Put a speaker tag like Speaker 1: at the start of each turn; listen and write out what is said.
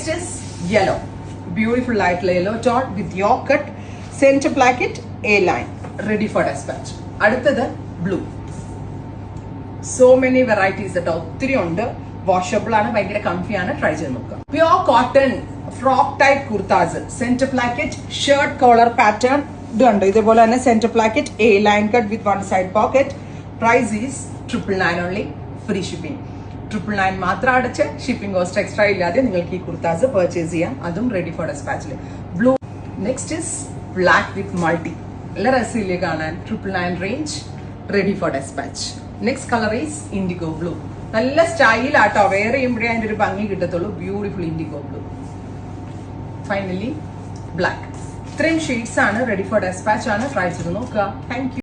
Speaker 1: Next is yellow. Beautiful light yellow tone with your cut. Center placket A-line. Ready for dispatch. അടുത്തത് blue. So many varieties കേട്ടോ, ഒത്തിരി ഉണ്ട്. Washable ആണ്, ഭയങ്കര comfy ആണ്, try ചെയ്ത് നോക്കുക. Pure cotton frock type kurtas, centre placket shirt collar pattern ഇതുണ്ട്. ഇതേപോലെ തന്നെ centre placket A line cut with one side pocket. Price is 999 only. Free shipping. 999 മാത്രം അടച്ച് ഷിപ്പിംഗ് കോസ്റ്റ് എക്സ്ട്രാ ഇല്ലാതെ നിങ്ങൾക്ക് ഈ കുർത്താസ് പർച്ചേസ് ചെയ്യാം. അതും റെഡി ഫോർ ഡെസ്പാച്ചിൽ. Blue. Next is black with multi. നല്ല രസമില്ലേ കാണാൻ. 999 range, ready for dispatch. Next colour is indigo blue. നല്ല സ്റ്റൈൽ ആട്ടോ, വെയർ ചെയ്യുമ്പോഴേ അതിന്റെ ഒരു ഭംഗി കിട്ടത്തുള്ളൂ. Beautiful indigo blue. Finally black. ഇത്രയും ഷെയ്ഡ്സ് ആണ്, റെഡി ഫോർ ഡെസ്പാച്ച് ആണ്. ട്രൈ ചെയ്ത് നോക്കുക. Thank U.